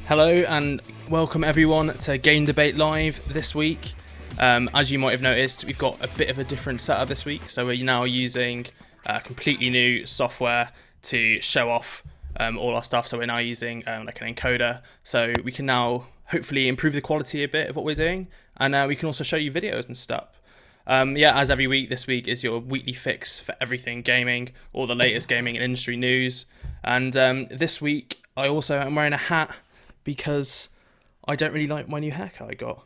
Hello and welcome everyone to Game Debate Live this week. As you might have noticed, we've got a bit of a different setup this week. So we're now using completely new software to show off all our stuff. So we're now using like an encoder. So we can now hopefully improve the quality a bit of what we're doing. And we can also show you videos and stuff. As every week, this week is your weekly fix for everything gaming, all the latest gaming and industry news. And this week, I also am wearing a hat because I don't really like my new haircut I got.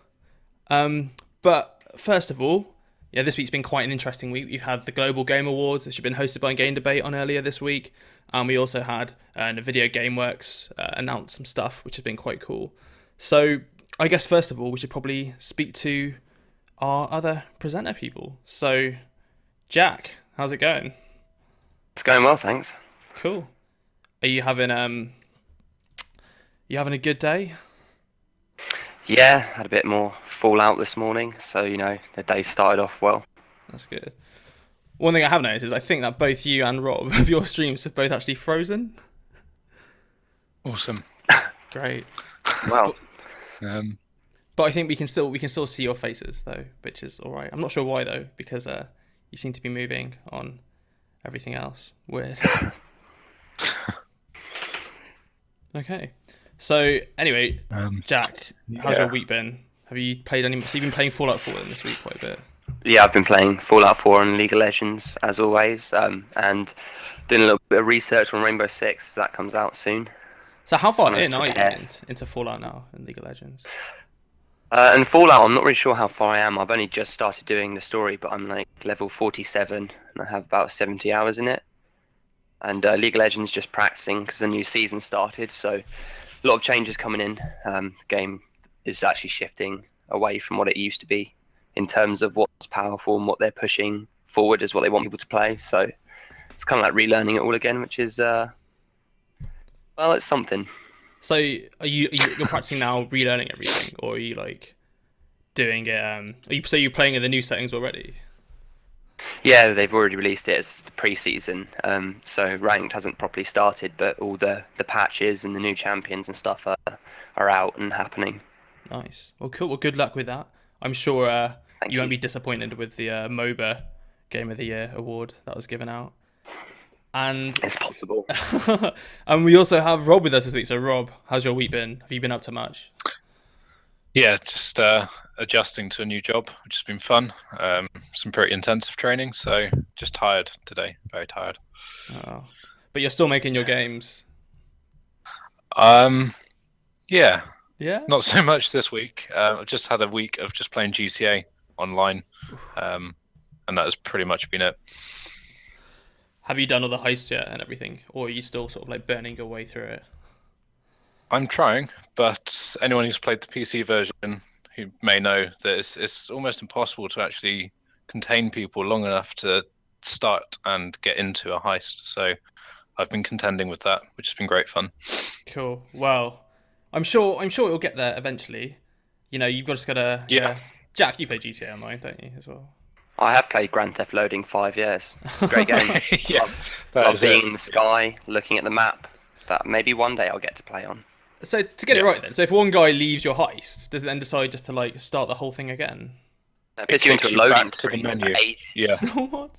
But first of all, this week's been quite an interesting week. We've had the Global Game Awards, which have been hosted by Game Debate on earlier this week. And we also had Nvidia Gameworks announce some stuff, which has been quite cool. So I guess first of all, we should probably speak to our other presenter people. So, Jack, how's it going? It's going well, thanks. Cool. Are you having a good day? Yeah, had a bit more fallout this morning, so the day started off well. That's good. One thing I have noticed is I think that both you and Rob of your streams have both actually frozen. Awesome. Great. Well, but I think we can still see your faces though, which is all right. I'm not sure why though, because you seem to be moving on everything else. Weird. Okay. So anyway, Jack, how's your week been? Have you played any? So you've been playing Fallout 4 this week quite a bit. yeah, I've been playing Fallout 4 and League of Legends as always, and doing a little bit of research on Rainbow Six. That comes out soon. So how far I'm gonna in are you prepare. into Fallout now in League of Legends? And Fallout, I'm not really sure how far I am. I've only just started doing the story, but I'm like level 47, and I have about 70 hours in it. And League of Legends just practicing because the new season started, so a lot of changes coming in. The game is actually shifting away from what it used to be in terms of what's powerful and what they're pushing forward as what they want people to play. So it's kind of like relearning it all again, which is, well, it's something. So you're practicing now, relearning everything, or are you like doing it? So you're playing in the new settings already? Yeah, they've already released it as the pre-season, so ranked hasn't properly started, but all the patches and the new champions and stuff are out and happening. Nice. Well, cool. Well, good luck with that. I'm sure Thank you won't you. be disappointed with the MOBA Game of the Year award that was given out. And It's possible. and we also have Rob with us this week. So Rob, how's your week been? Have you been up to much? Yeah, just adjusting to a new job, which has been fun. Some pretty intensive training, so just tired today. Very tired. Oh. But you're still making your games. Yeah, Yeah? not so much this week. I've just had a week of just playing GTA online, and that has pretty much been it. Have you done all the heists yet and everything? Or are you still sort of like burning your way through it? I'm trying, but anyone who's played the PC version who may know that it's almost impossible to actually contain people long enough to start and get into a heist. So I've been contending with that, which has been great fun. Cool. Well, I'm sure you'll get there eventually. You've just gotta. Yeah. Jack, you play GTA Online, don't you, as well? I have played Grand Theft Loading 5 years. It's a great game. Yeah, Love being in the sky, looking at the map. That maybe one day I'll get to play on. So to get it right then, so if one guy leaves your heist, does it then decide just to like start the whole thing again? It puts you into a kicks you loading back to the screen for menu. ages. Yeah. What?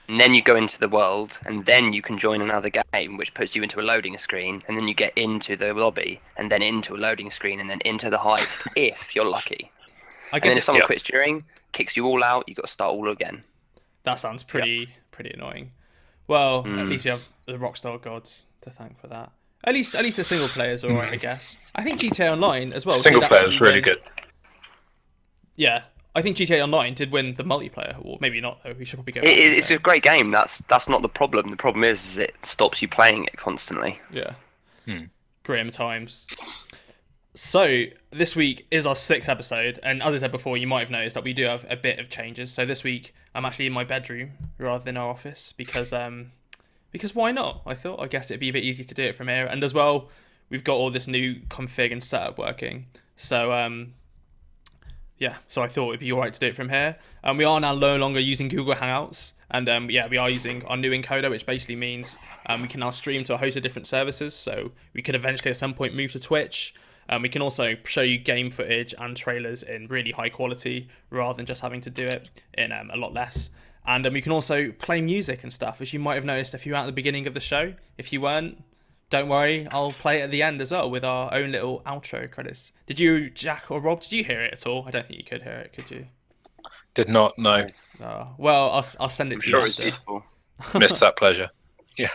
And then you go into the world, and then you can join another game, which puts you into a loading screen, and then you get into the lobby, and then into a loading screen, and then into the heist, if you're lucky. I And then guess if someone quits during, kicks you all out, you've got to start all again. that sounds pretty annoying. Well, at least we have the Rockstar gods to thank for that. At least the single players are alright, I guess. I think GTA Online as well. Single did player actually is really win- good. Yeah, I think GTA Online did win the multiplayer award. Maybe not though. We should probably go. It, back to it's that. a great game. That's not the problem. The problem is it stops you playing it constantly. Yeah. Grim times. So this week is our 6th episode, and as I said before, you might have noticed that we do have a bit of changes. So this week I'm actually in my bedroom rather than our office because why not? I guess it'd be a bit easy to do it from here, and as well we've got all this new config and setup working. So Yeah, so I thought it'd be alright to do it from here. We are now no longer using Google Hangouts, and yeah, we are using our new encoder, which basically means we can now stream to a host of different services. So we could eventually at some point move to Twitch. We can also show you game footage and trailers in really high quality, rather than just having to do it in a lot less. And we can also play music and stuff, as you might have noticed if you were at the beginning of the show. If you weren't, don't worry, I'll play it at the end as well with our own little outro credits. Did you, Jack or Rob, did you hear it at all? I don't think you could hear it, could you? Did not, no. Well, I'll send it to you Sure, it's after. useful. Missed that pleasure. Yeah.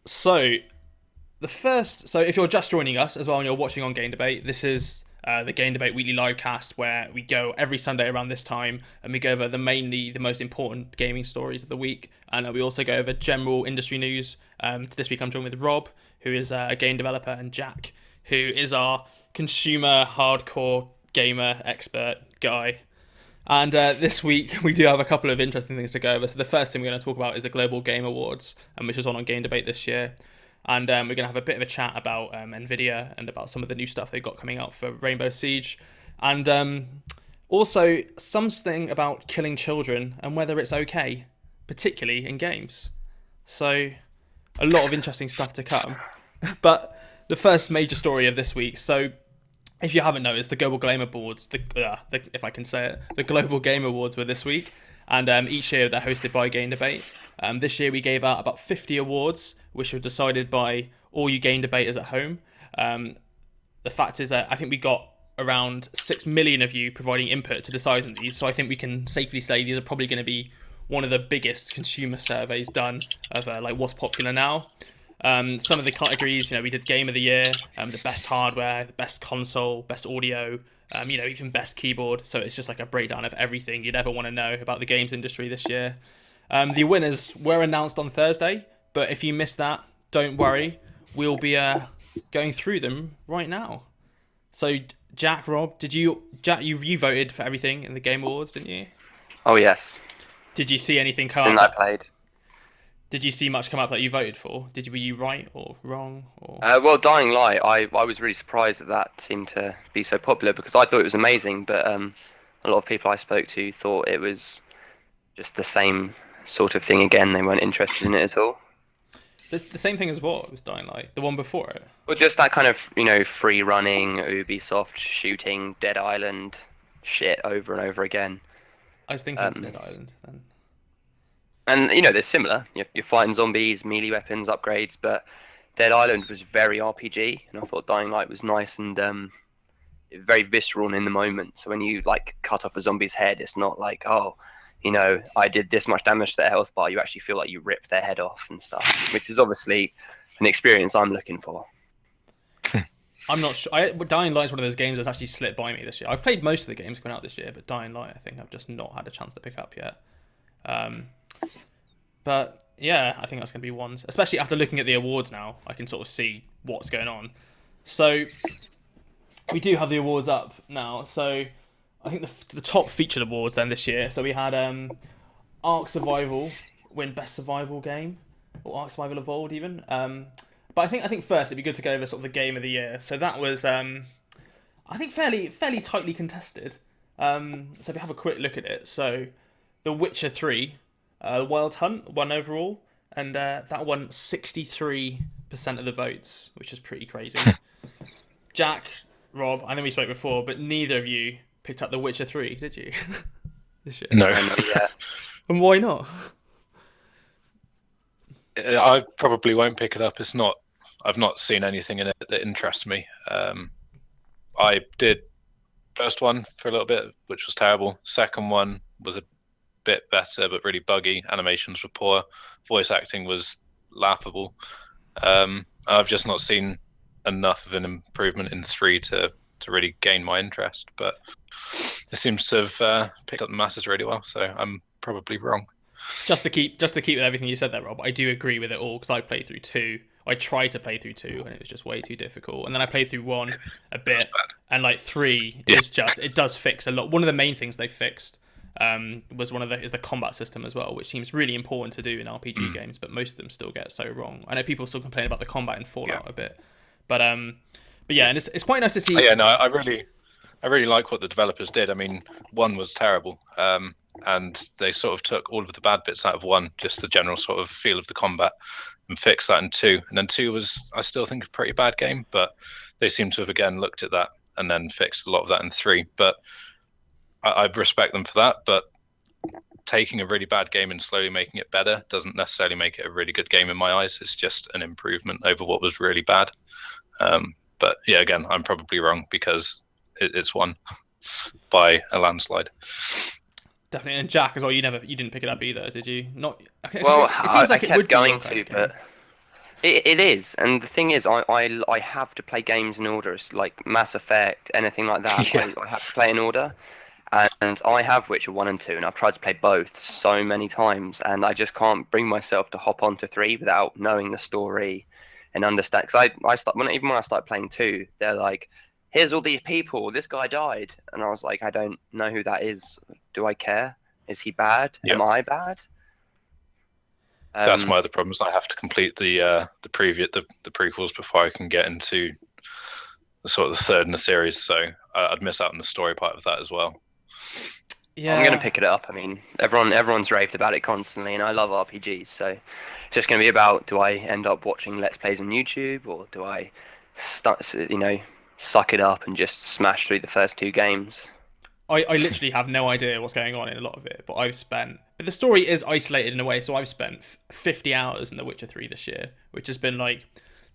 So if you're just joining us as well and you're watching on Game Debate, this is the Game Debate Weekly Livecast, where we go every Sunday around this time and we go over the most important gaming stories of the week, and we also go over general industry news. This week I'm joined with Rob, who is a game developer, and Jack, who is our consumer hardcore gamer expert guy. And this week we do have a couple of interesting things to go over. So the first thing we're going to talk about is the Global Game Awards, which is on Game Debate this year. And we're going to have a bit of a chat about Nvidia and about some of the new stuff they've got coming out for Rainbow Siege. And also something about killing children and whether it's okay, particularly in games. So a lot of interesting stuff to come. But the first major story of this week. So if you haven't noticed, the Global Game Awards, if I can say it, the Global Game Awards were this week. And each year they're hosted by Game Debate. This year we gave out about 50 awards, which were decided by all you game debaters at home. The fact is that I think we got around 6 million of you providing input to decide on these. So I think we can safely say these are probably going to be one of the biggest consumer surveys done of what's popular now. Some of the categories, we did Game of the Year, the best hardware, the best console, best audio, even best keyboard. So it's just like a breakdown of everything you'd ever want to know about the games industry this year. The winners were announced on Thursday, but if you missed that, don't worry. We'll be going through them right now. So, Jack, Rob, you voted for everything in the Game Awards, didn't you? Oh, yes. Did you see anything come And up? I played. Did you see much come up that you voted for? Were you right or wrong? Or... Well, Dying Light, I was really surprised that seemed to be so popular, because I thought it was amazing, but a lot of people I spoke to thought it was just the same sort of thing again. They weren't interested in it at all. The same thing as what? It was Dying Light? The one before it? Well, just that kind of, free running, Ubisoft shooting, Dead Island shit over and over again. I was thinking Dead Island then. And, they're similar. You're fighting zombies, melee weapons, upgrades, but Dead Island was very RPG, and I thought Dying Light was nice and very visceral and in the moment. So when you, cut off a zombie's head, it's not like, oh, I did this much damage to their health bar. You actually feel like you ripped their head off and stuff, which is obviously an experience I'm looking for. I'm not sure. Dying Light is one of those games that's actually slipped by me this year. I've played most of the games coming out this year, but Dying Light, I think I've just not had a chance to pick up yet. But yeah, I think that's going to be ones, especially after looking at the awards now. I can sort of see what's going on. So we do have the awards up now. So I think the top featured awards then this year. So we had Ark Survival win Best Survival Game, or Ark Survival Evolved even. But I think first it'd be good to go over sort of the Game of the Year. So that was I think fairly tightly contested. So if we have a quick look at it, so The Witcher 3, Wild Hunt won overall, and that won 63% of the votes, which is pretty crazy. Jack, Rob, I know we spoke before, but neither of you picked up The Witcher 3, did you? This year? No. Yeah. And why not? I probably won't pick it up. I've not seen anything in it that interests me. I did first one for a little bit, which was terrible. Second one was a bit better, but really buggy. Animations were poor. Voice acting was laughable. I've just not seen enough of an improvement in 3 to really gain my interest. But it seems to have picked up the masses really well, so I'm probably wrong. Just to keep with everything you said there, Rob, I do agree with it all, because I played through 2. I tried to play through 2 and it was just way too difficult. And then I played through 1 a bit, and 3 is just, it does fix a lot. One of the main things they fixed is the combat system as well, which seems really important to do in RPG games, but most of them still get so wrong. I know people still complain about the combat in Fallout a bit, but yeah, and it's quite nice to see. Yeah, no, I really I really like what the developers did. I mean, 1 was terrible, and they sort of took all of the bad bits out of 1, just the general sort of feel of the combat, and fixed that in 2. And then 2 was, I still think, a pretty bad game, but they seem to have again looked at that and then fixed a lot of that in 3. But I respect them for that. But taking a really bad game and slowly making it better doesn't necessarily make it a really good game in my eyes. It's just an improvement over what was really bad. But yeah, again, I'm probably wrong because it's won by a landslide. Definitely, and Jack as well. You didn't pick it up either, did you? Not. Well, it seems like I it kept would be going your kind to, of game. but it is. And the thing is, I have to play games in order. It's like Mass Effect, anything like that. Yeah. I have to play in order. And I have Witcher 1 and 2, and I've tried to play both so many times, and I just can't bring myself to hop onto 3 without knowing the story and understand. Because even when I started playing 2, they're like, "Here's all these people. This guy died," and I was like, "I don't know who that is. Do I care? Is he bad? Yeah. Am I bad?" That's my other problem. Is I have to complete the prequels before I can get into the sort of the third in the series. So I'd miss out on the story part of that as well. Yeah, I'm gonna pick it up. I mean, everyone's raved about it constantly, and I love RPGs. So it's just gonna be about: do I end up watching Let's Plays on YouTube, or do I suck it up and just smash through the first 2 games? I literally have no idea what's going on in a lot of it, but the story is isolated in a way. So I've spent 50 hours in The Witcher 3 this year, which has been like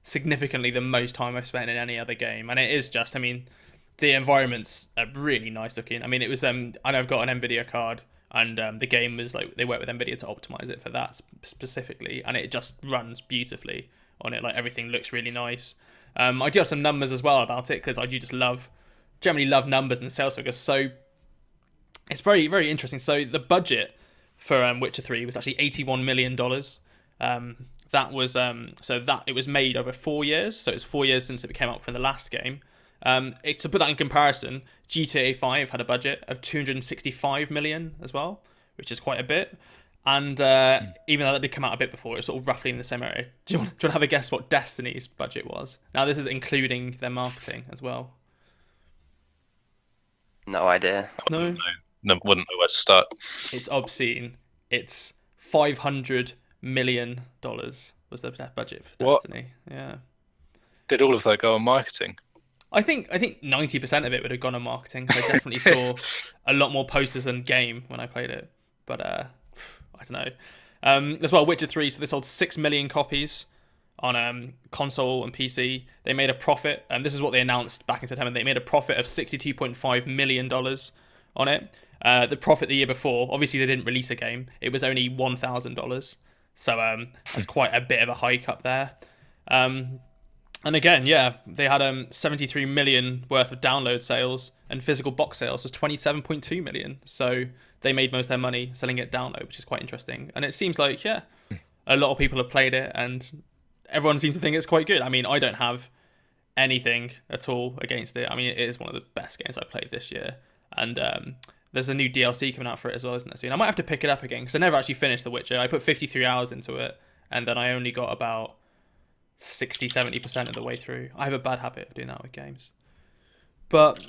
significantly the most time I've spent in any other game, and it is just, I mean, the environments are really nice looking. I mean, it was and I've got an Nvidia card, and the game was like, they work with Nvidia to optimize it for that specifically, and it just runs beautifully on it. Like, everything looks really nice. I do have some numbers as well about it, because I do just generally love numbers and sales figures. So it's very, very interesting. So the budget for Witcher 3 was actually $81 million. That was it was made over 4 years. So it's 4 years since it came out from the last game. To put that in comparison, GTA 5 had a budget of 265 million as well, which is quite a bit. And even though that did come out a bit before, it's sort of roughly in the same area. Do you want to have a guess what Destiny's budget was? Now, this is including their marketing as well. No idea. No, Wouldn't know where to start. it's obscene. It's $500 million was the budget for Destiny. Yeah. Did all of that go on marketing? I think 90% of it would have gone on marketing. I definitely saw a lot more posters and game when I played it, but I don't know. As well, Witcher 3, so they sold 6 million copies on console and PC. They made a profit, and this is what they announced back in September. They made a profit of $62.5 million on it. The profit the year before, obviously they didn't release a game. It was only $1,000, so that's quite a bit of a hike up there. And again, yeah, they had 73 million worth of download sales, and physical box sales was 27.2 million. So they made most of their money selling it download, which is quite interesting. And it seems like, yeah, a lot of people have played it, and everyone seems to think it's quite good. I mean, I don't have anything at all against it. I mean, it is one of the best games I've played this year. And there's a new DLC coming out for it as well, isn't there? Soon. I might have to pick it up again, because I never actually finished The Witcher. I put 53 hours into it, and then I only got about 60-70% of the way through. I have a bad habit of doing that with games. But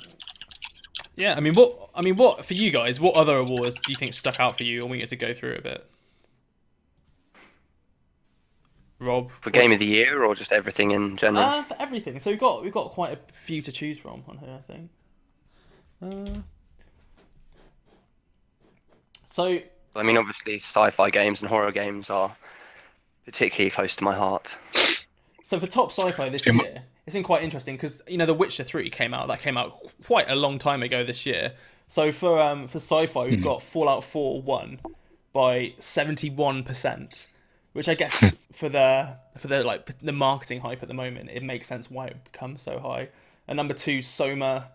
yeah, I mean, what for you guys? What other awards do you think stuck out for you, and we get to go through a bit? Rob, For Game of the Year, or just everything in general? For everything. So we've got quite a few to choose from on here, I think. So I mean, obviously, sci-fi games and horror games are particularly close to my heart. So for top sci-fi this year, it's been quite interesting, because The Witcher 3 came out. That came out quite a long time ago this year. So for sci-fi, we've got Fallout 4 won by 71%, which I guess for the the marketing hype at the moment, it makes sense why it becomes so high. And number 2, Soma.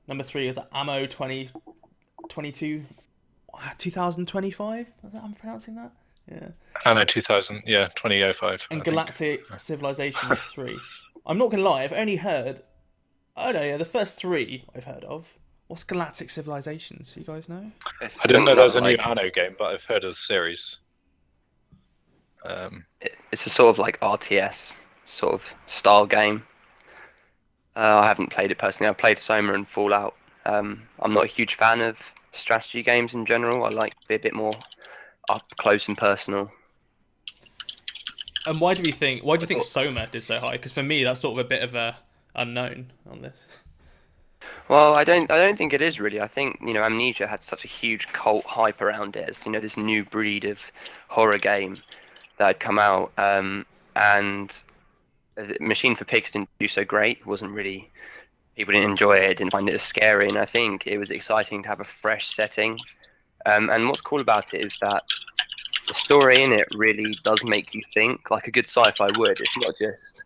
Number 3 is Ammo 2025. I'm pronouncing that. Yeah. Anno 2000, yeah, 2005. And Galactic Civilizations 3. I'm not going to lie, I've only heard... Oh no, yeah, the first 3 I've heard of. What's Galactic Civilizations? You guys know? I didn't know there was a new Anno game, but I've heard of the series. It's a sort of like RTS sort of style game. I haven't played it personally. I've played Soma and Fallout, I'm not a huge fan of strategy games in general. I like to be a bit more up close and personal. And why do you think thought- Soma did so high? Because for me, that's sort of a bit of a unknown on this. Well, I don't think it is really. I think, Amnesia had such a huge cult hype around it as, this new breed of horror game that had come out. And Machine for Pigs didn't do so great. It wasn't really, people didn't enjoy it, didn't find it as scary. And I think it was exciting to have a fresh setting. And what's cool about it is that the story in it really does make you think like a good sci-fi would. It's not just,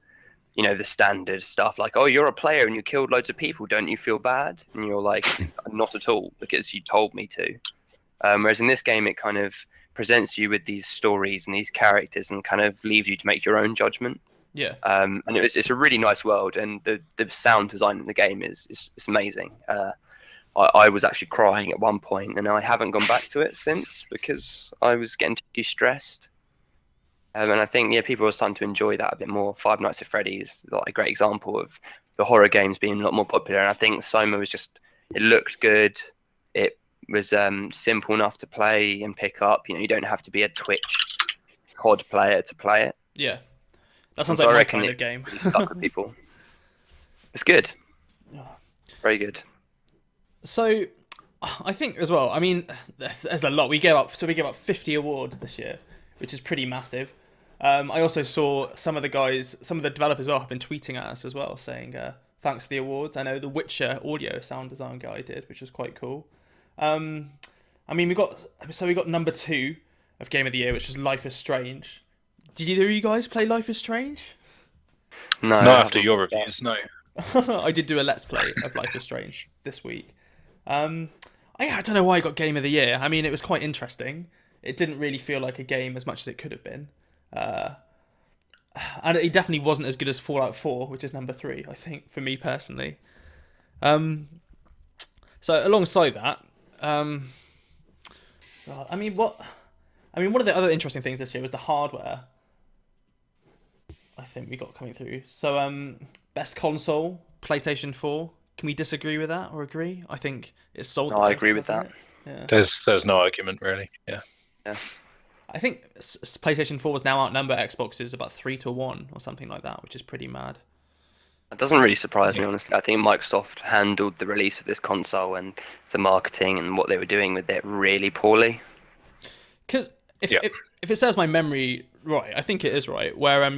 the standard stuff like, oh, you're a player and you killed loads of people, don't you feel bad? And you're like, not at all, because you told me to. Whereas in this game, it kind of presents you with these stories and these characters and kind of leaves you to make your own judgment. Yeah. And it's a really nice world, and the sound design in the game is amazing. I was actually crying at one point, and I haven't gone back to it since because I was getting too stressed. And I think people are starting to enjoy that a bit more. Five Nights at Freddy's is like a great example of the horror games being a lot more popular. And I think Soma was it looked good. It was simple enough to play and pick up. You don't have to be a Twitch COD player to play it. Yeah. That sounds So like I my reckon kind it of game. really stuck with people. It's good. Very good. So, I think as well. I mean, there's a lot. We gave up 50 awards this year, which is pretty massive. I also saw some of the developers as well have been tweeting at us as well, saying thanks for the awards. I know the Witcher audio sound design guy did, which was quite cool. I mean, we got number 2 of Game of the Year, which was Life is Strange. Did either of you guys play Life is Strange? No, Not after your reviews, no. I did do a Let's Play of Life is Strange this week. I don't know why I got Game of the Year. I mean, it was quite interesting. It didn't really feel like a game as much as it could have been. And it definitely wasn't as good as Fallout 4, which is number 3, I think, for me personally. So alongside that, one of the other interesting things this year was the hardware. I think we got coming through. So, best console, PlayStation 4. Can we disagree with that or agree? I think it's sold. No, I agree with that. Yeah. There's no argument really. Yeah. I think PlayStation 4 is now outnumber Xboxes about 3-1 or something like that, which is pretty mad. It doesn't really surprise me, honestly. I think Microsoft handled the release of this console and the marketing and what they were doing with it really poorly. Because if it serves my memory right, I think it is right, where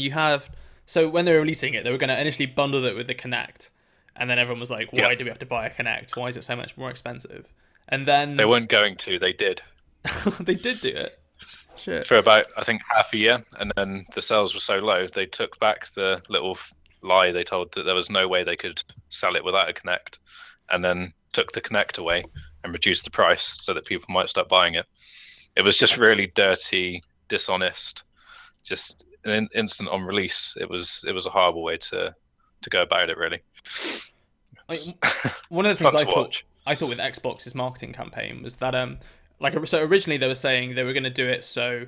so when they were releasing it, they were going to initially bundle it with the Kinect, and then everyone was like, why do we have to buy a Kinect? Why is it so much more expensive? And then... They weren't going to, they did. They did do it. Shit. For about, I think, half a year, and then the sales were so low, they took back the little lie they told that there was no way they could sell it without a Kinect, and then took the Kinect away and reduced the price so that people might start buying it. It was just really dirty, dishonest, just an instant on release. It was a horrible way to go about it, really. One of the things I thought with Xbox's marketing campaign was that so originally they were saying they were going to do it so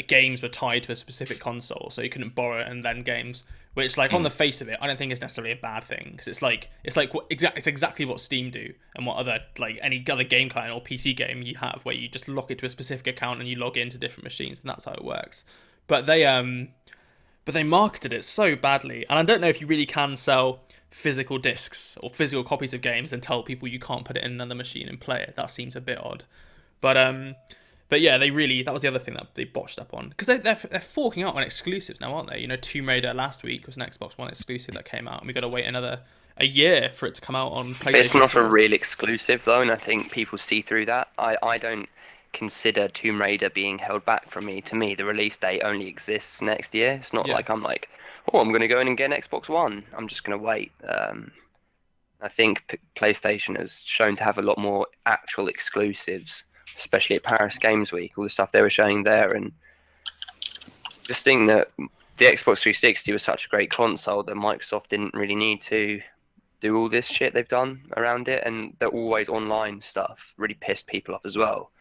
games were tied to a specific console, so you couldn't borrow it and lend games. Which, on the face of it, I don't think is necessarily a bad thing, because it's exactly what Steam do and what any other game client or PC game you have, where you just lock it to a specific account and you log into different machines, and that's how it works. But they marketed it so badly, and I don't know if you really can sell physical discs or physical copies of games and tell people you can't put it in another machine and play it. That seems a bit odd. But yeah, that was the other thing that they botched up on, because they're forking out on exclusives now, aren't they? Tomb Raider last week was an Xbox One exclusive that came out, and we got to wait a year for it to come out on PlayStation. It's not a real exclusive though, and I think people see through that. I don't consider Tomb Raider being held back from me. To me, the release date only exists next year. It's not like I'm like, oh, I'm going to go in and get an Xbox One. I'm just going to wait. I think PlayStation has shown to have a lot more actual exclusives, especially at Paris Games Week, all the stuff they were showing there, and just think that the Xbox 360 was such a great console that Microsoft didn't really need to do all this shit they've done around it, and the always online stuff really pissed people off as well.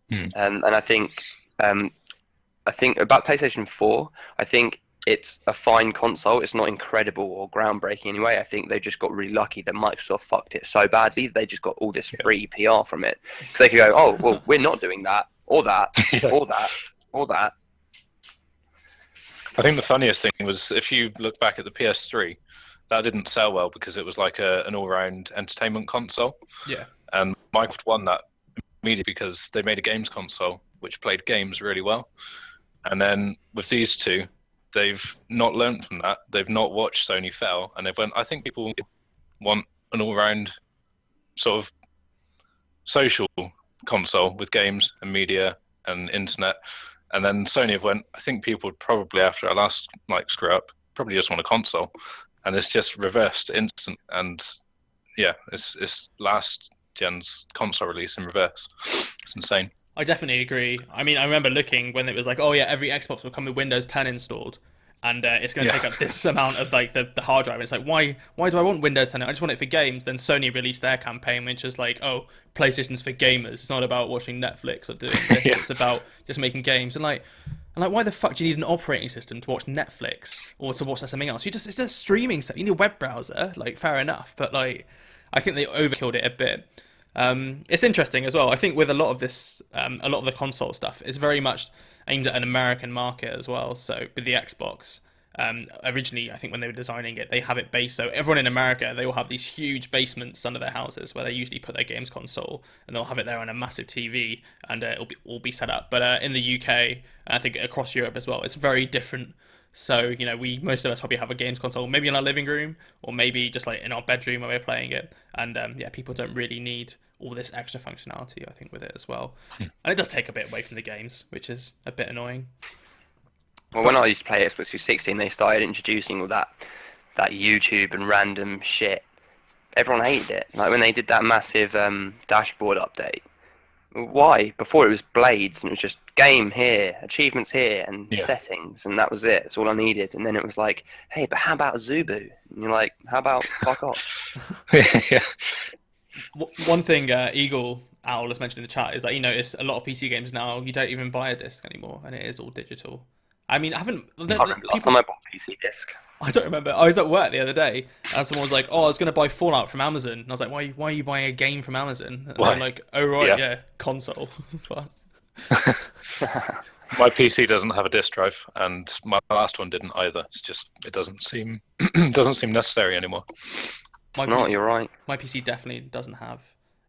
And I think about PlayStation 4, I think it's a fine console. It's not incredible or groundbreaking anyway. I think they just got really lucky that Microsoft fucked it so badly. They just got all this free PR from it. Because they could go, oh, well, we're not doing that, or that, or that, or that. I think the funniest thing was, if you look back at the PS3, that didn't sell well because it was like an all-round entertainment console. Yeah. And Microsoft won that immediately because they made a games console which played games really well. And then with these two, they've not learned from that. They've not watched Sony fail, and they've went, I think people want an all-round sort of social console with games and media and internet. And then Sony have went, I think people would probably, after our last screw up, probably just want a console. And it's just reversed instant. And yeah, it's last gen's console release in reverse. It's insane. I definitely agree. I mean, I remember looking when it was like, oh yeah, every Xbox will come with Windows 10 installed, and it's going to take up this amount of like the hard drive. It's like, why do I want Windows 10? I just want it for games. Then Sony released their campaign, which is like, oh, PlayStation's for gamers. It's not about watching Netflix or doing this. It's about just making games. And why the fuck do you need an operating system to watch Netflix or to watch something else? It's a streaming stuff. You need a web browser. Like, fair enough, but like, I think they overkilled it a bit. It's interesting as well. I think with a lot of this, a lot of the console stuff, it's very much aimed at an American market as well. So with the Xbox, originally, I think when they were designing it, they have it based. So everyone in America, they will have these huge basements under their houses where they usually put their games console, and they'll have it there on a massive TV, and it'll all be set up. But in the UK, I think across Europe as well, it's very different. So, most of us probably have a games console, maybe in our living room, or maybe just like in our bedroom where we're playing it. And people don't really need all this extra functionality, I think, with it as well. And it does take a bit away from the games, which is a bit annoying. Well, when I used to play Xbox 360 and they started introducing all that YouTube and random shit, everyone hated it. Like when they did that massive dashboard update. Why? Before it was blades, and it was just game here, achievements here, and settings, and that was it. That's all I needed. And then it was like, hey, but how about Zubu? And you're like, how about fuck off? Yeah. One thing Eagle Owl has mentioned in the chat is that you notice a lot of PC games now, you don't even buy a disc anymore, and it is all digital. I mean, I haven't... I remember last time I bought a PC disc. I don't remember. I was at work the other day, and someone was like, "Oh, I was going to buy Fallout from Amazon." And I was like, "Why are you buying a game from Amazon?" And they're like, "Oh right, yeah console." Fuck. My PC doesn't have a disk drive, and my last one didn't either. It's just it doesn't seem necessary anymore. You're right. My PC definitely doesn't have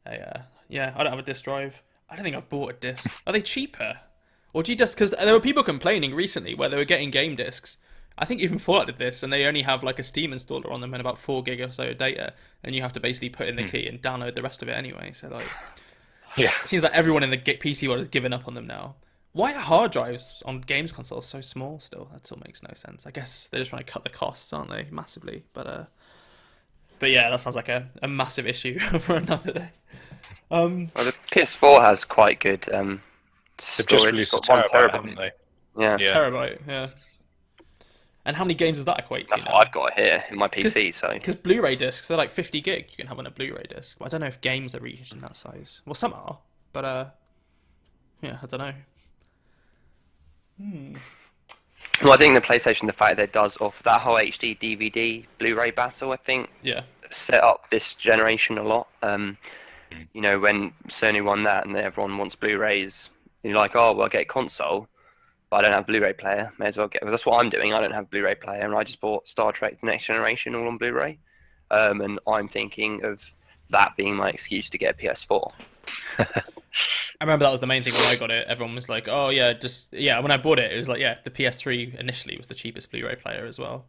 a. I don't have a disk drive. I don't think I've bought a disc. Are they cheaper, or do you just because there were people complaining recently where they were getting game discs? I think even Fallout did this, and they only have like a Steam installer on them and about 4 gig or so of data, and you have to basically put in the key and download the rest of it anyway. So it seems like everyone in the PC world has given up on them now. Why are hard drives on games consoles so small still? That still makes no sense. I guess they're just trying to cut the costs, aren't they, massively? But yeah, that sounds like a massive issue for another day. Well, the PS4 has quite good They've just released 1 terabyte, haven't they? Yeah. Terabyte, yeah. And how many games does that equate to? That's what I've got here in my PC. Because Blu-ray discs, they're like 50 gig. You can have on a Blu-ray disc. But I don't know if games are reaching that size. Well, some are, but I don't know. Well, I think the PlayStation, the fact that it does offer that whole HD DVD Blu-ray battle, I think, set up this generation a lot. When Sony won that and everyone wants Blu-rays, you're like, oh, well, I'll get a console. But I don't have a Blu-ray player. May as well get. Because that's what I'm doing. I don't have a Blu-ray player, and I just bought Star Trek: The Next Generation all on Blu-ray. And I'm thinking of that being my excuse to get a PS4. I remember that was the main thing when I got it. Everyone was like, "Oh yeah, When I bought it, it was like, the PS3 initially was the cheapest Blu-ray player as well.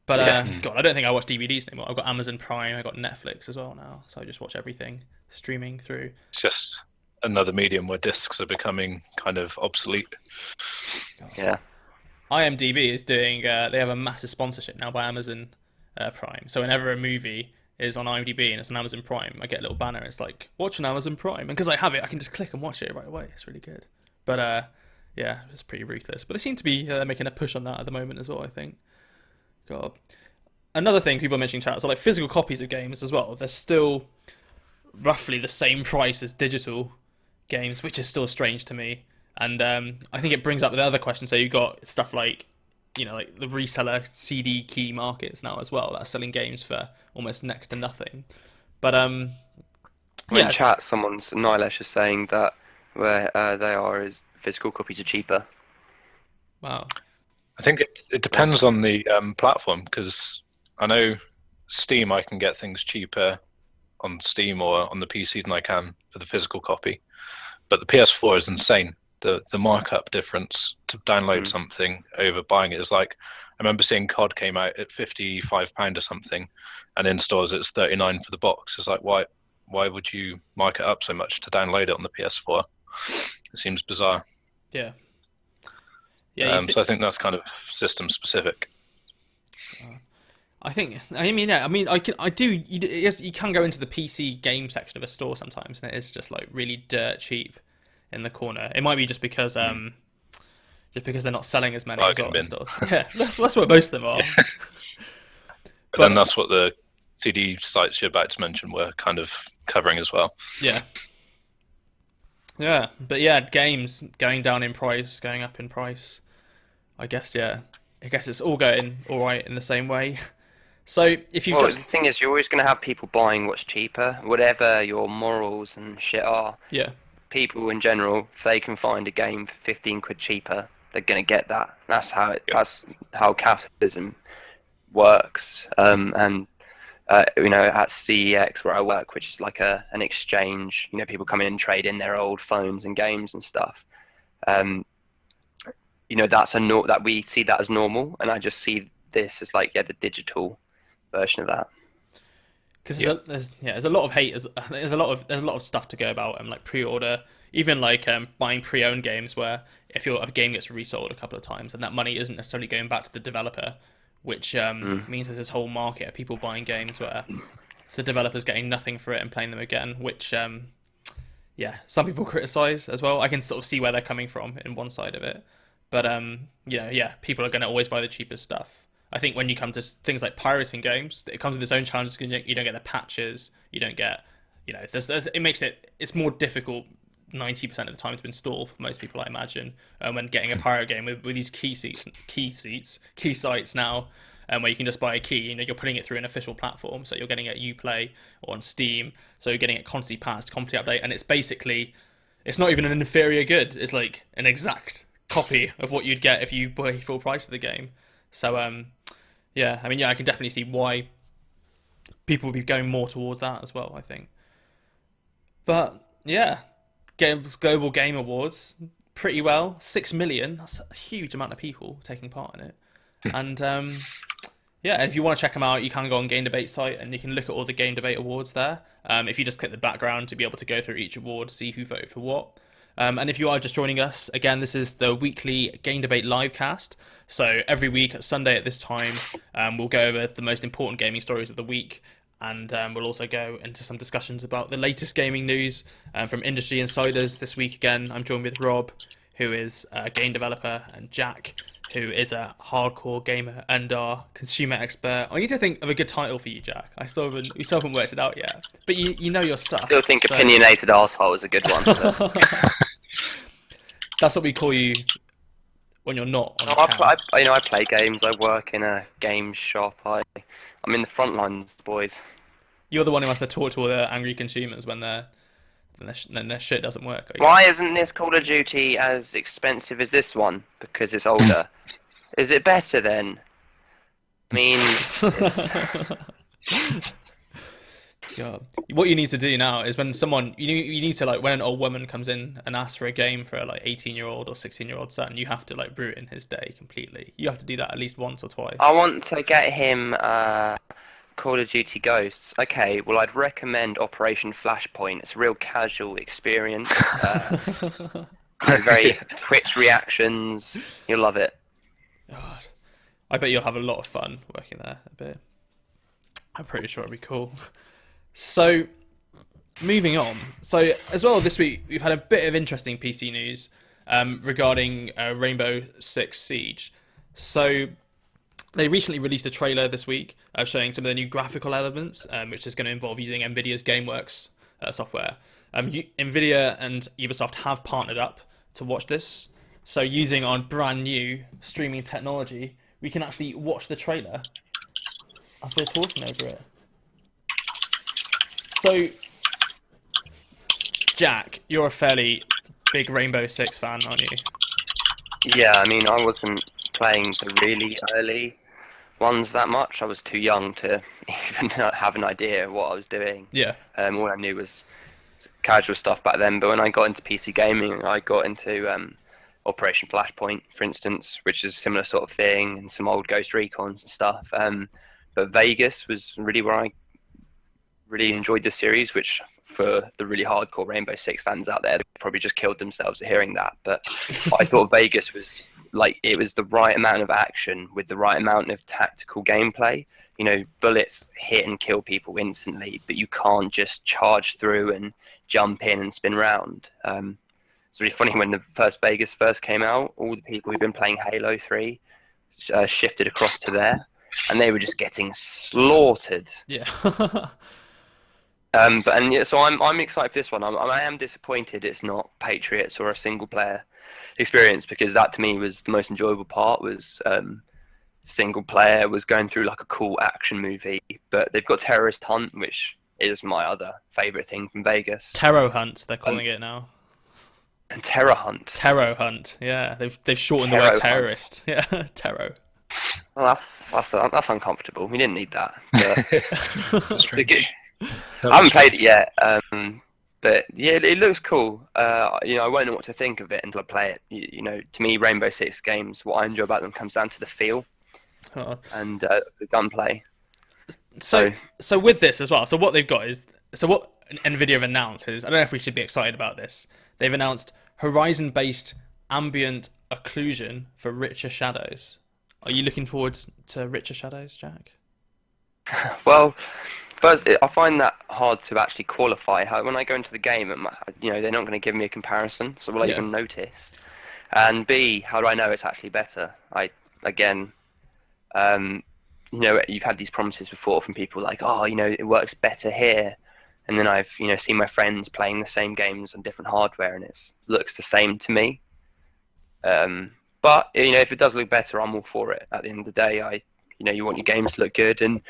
But God, I don't think I watch DVDs anymore. I've got Amazon Prime. I've got Netflix as well now, so I just watch everything streaming through. Just another medium where discs are becoming kind of obsolete. Yeah. IMDb is doing, they have a massive sponsorship now by Amazon Prime. So whenever a movie is on IMDb and it's on Amazon Prime, I get a little banner. It's like, watch on Amazon Prime. And because I have it, I can just click and watch it right away. It's really good. But it's pretty ruthless. But they seem to be making a push on that at the moment as well, I think. God. Another thing people are mentioning in chat, so like physical copies of games as well. They're still roughly the same price as digital games, which is still strange to me. And I think it brings up the other question. So you've got stuff like like the reseller CD key markets now as well that are selling games for almost next to nothing. But Well, in yeah, chat, someone's Nilesh is saying that where they are is physical copies are cheaper. wow, I think it depends on the platform, because I know Steam, I can get things cheaper on Steam or on the PC than I can for the physical copy. But the PS4 is insane. The markup difference to download something over buying it is like, I remember seeing COD came out at £55 or something, and in stores it's 39 for the box. It's like, why would you mark it up so much to download it on the PS4? It seems bizarre. yeah, yeah. So I think that's kind of system specific. I think. I mean, yeah. I mean, I can. I do. Yes, you can go into the PC game section of a store sometimes, and it is just like really dirt cheap in the corner. It might be just because they're not selling as many as well in stores. Yeah, that's what most of them are. But then that's what the CD sites you're about to mention were kind of covering as well. Yeah. Yeah, but yeah, games going down in price, going up in price. I guess, yeah. I guess it's all going all right in the same way. So if you Well, just the thing is, you're always going to have people buying what's cheaper, whatever your morals and shit are. yeah, People in general, if they can find a game for 15 quid cheaper, they're going to get that. That's how capitalism works. At CEX where I work, which is like an exchange, people come in and trade in their old phones and games and stuff. That we see that as normal, and I just see this as like the digital version of that. because there's a lot of hate. There's a lot of stuff to go about, and like pre-order, even like buying pre-owned games, where if a game gets resold a couple of times, and that money isn't necessarily going back to the developer, which means there's this whole market of people buying games where the developer's getting nothing for it and playing them again, which some people criticize as well. I can sort of see where they're coming from in one side of it, but people are going to always buy the cheapest stuff. I think when you come to things like pirating games, it comes with its own challenges because you don't get the patches, you don't get, it makes it's more difficult 90% of the time to install for most people, I imagine, when getting a pirate game with these key sites now, where you can just buy a key, you're putting it through an official platform, so you're getting it at Uplay or on Steam, so you're getting it constantly patched, constantly update, and it's not even an inferior good, it's like an exact copy of what you'd get if you buy full price of the game. So I can definitely see why people would be going more towards that as well, I think. But yeah, Global Game Awards, pretty well. 6 million, that's a huge amount of people taking part in it. And and if you want to check them out, you can go on Game Debate site and you can look at all the Game Debate awards there. If you just click the background to be able to go through each award, see who voted for what. And if you are just joining us, again, this is the weekly Game Debate Livecast. So every week, Sunday at this time, we'll go over the most important gaming stories of the week. And we'll also go into some discussions about the latest gaming news from industry insiders. This week, again, I'm joined with Rob, who is a game developer, and Jack, who is a hardcore gamer and our consumer expert. I need to think of a good title for you, Jack. We still haven't worked it out yet. But you know your stuff. Still think opinionated arsehole is a good one. That's what we call you when you're not on I play games. I work in a game shop. I'm in the front lines, boys. You're the one who has to talk to all the angry consumers when their shit doesn't work. Why isn't this Call of Duty as expensive as this one? Because it's older. Is it better then? I mean... God. What you need to do now is when someone you need to when an old woman comes in and asks for a game for a 18-year-old or 16-year-old son, you have to ruin his day completely. You have to do that at least once or twice. I want to get him Call of Duty Ghosts. Okay, well I'd recommend Operation Flashpoint. It's a real casual experience. Very Twitch reactions. You'll love it. God. I bet you'll have a lot of fun working there a bit. I'm pretty sure it'll be cool. So, moving on. So, as well this week, we've had a bit of interesting PC news regarding Rainbow Six Siege. So, they recently released a trailer this week showing some of the new graphical elements, which is going to involve using Nvidia's Gameworks software. Nvidia and Ubisoft have partnered up to watch this. So, using our brand new streaming technology, we can actually watch the trailer as we're talking over it. So, Jack, you're a fairly big Rainbow Six fan, aren't you? Yeah, I mean, I wasn't playing the really early ones that much. I was too young to even have an idea of what I was doing. Yeah. All I knew was casual stuff back then. But when I got into PC gaming, I got into Operation Flashpoint, for instance, which is a similar sort of thing, and some old Ghost Recons and stuff. But Vegas was really where I really enjoyed the series, which for the really hardcore Rainbow Six fans out there, they probably just killed themselves at hearing that. But I thought Vegas was like, it was the right amount of action with the right amount of tactical gameplay. You know, bullets hit and kill people instantly, but you can't just charge through and jump in and spin round. It's really funny when the first Vegas first came out, all the people who've been playing Halo 3 shifted across to there, and they were just getting slaughtered. Yeah. So I'm excited for this one. I am disappointed it's not Patriots or a single player experience, because that to me was the most enjoyable part. Was single player, was going through like a cool action movie. But they've got Terrorist Hunt, which is my other favorite thing from Vegas. Terror Hunt, they're calling it now. Terror Hunt. Terror Hunt. Yeah, they've shortened the Terror word terrorist. Yeah, Terror. Well, that's uncomfortable. We didn't need that. But That's true. I haven't played it yet, but yeah, it looks cool. You know, I won't know what to think of it until I play it. You know, to me, Rainbow Six games, what I enjoy about them comes down to the feel and the gunplay. So with this as well, so what they've got is, so what Nvidia have announced is, I don't know if we should be excited about this. They've announced horizon-based ambient occlusion for richer shadows. Are you looking forward to richer shadows, Jack? Well, first, I find that hard to actually qualify. When I go into the game, you know, they're not going to give me a comparison, so will I even notice? And B, how do I know it's actually better? You know, you've had these promises before from people like, oh, you know, it works better here. And then I've, you know, seen my friends playing the same games on different hardware, and it looks the same to me. But you know, if it does look better, I'm all for it. At the end of the day, you know, you want your games to look good, and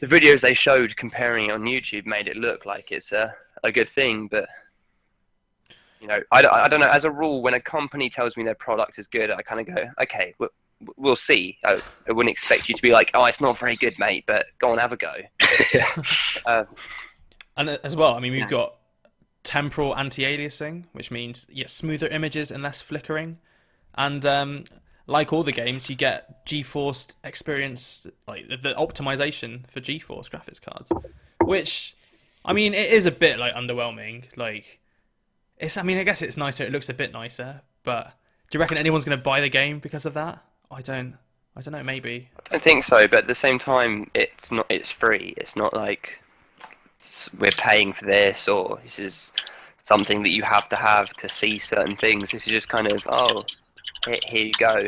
the videos they showed comparing it on YouTube made it look like it's a good thing. But you know, I don't know. As a rule, when a company tells me their product is good, I kind of go, okay, we'll see. I wouldn't expect you to be like, oh, it's not very good, mate, but go on, have a go. And as well, I mean, we've got temporal anti-aliasing, which means smoother images and less flickering. And like all the games, you get GeForce experience, like the optimization for GeForce graphics cards, which, I mean, it is a bit like underwhelming. Like, I guess it's nicer. It looks a bit nicer, but do you reckon anyone's going to buy the game because of that? I don't know. Maybe. I don't think so. But at the same time, it's not. It's free. It's not like we're paying for this, or this is something that you have to see certain things. This is just kind of, oh, here you go.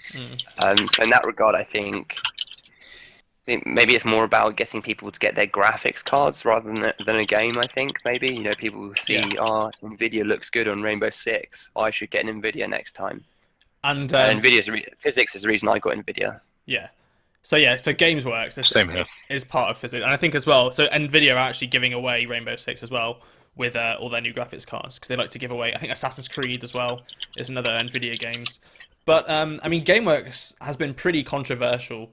So in that regard, I think maybe it's more about getting people to get their graphics cards rather than a game. I think maybe, you know, people will see, Nvidia looks good on Rainbow Six, I should get an Nvidia next time. And physics is the reason I got Nvidia. Yeah. So Gameworks Same here. is part of physics, and I think as well. So Nvidia are actually giving away Rainbow Six as well with all their new graphics cards, because they like to give away. I think Assassin's Creed as well is another Nvidia games. But I mean, Gameworks has been pretty controversial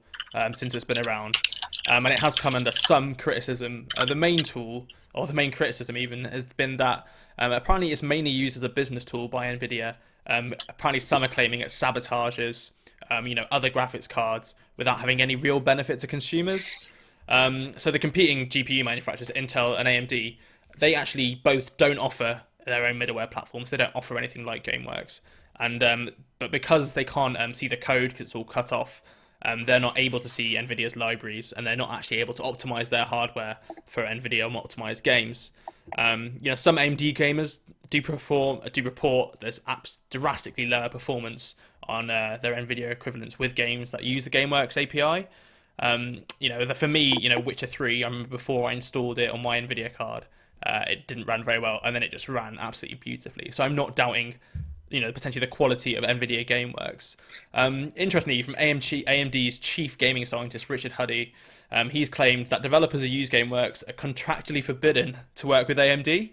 since it's been around, and it has come under some criticism. The main criticism even has been that apparently it's mainly used as a business tool by Nvidia. Apparently, some are claiming it sabotages other graphics cards without having any real benefit to consumers. So the competing GPU manufacturers, Intel and AMD, they actually both don't offer their own middleware platforms. They don't offer anything like Gameworks. And but because they can't see the code because it's all cut off, they're not able to see NVIDIA's libraries, and they're not actually able to optimize their hardware for NVIDIA optimized games. Some AMD gamers do report there's drastically lower performance on their NVIDIA equivalents with games that use the Gameworks API. For me, Witcher 3, I remember before I installed it on my NVIDIA card, it didn't run very well, and then it just ran absolutely beautifully. So I'm not doubting potentially the quality of Nvidia Gameworks. Interestingly, from AMD's chief gaming scientist Richard Huddy, he's claimed that developers who use Gameworks are contractually forbidden to work with AMD.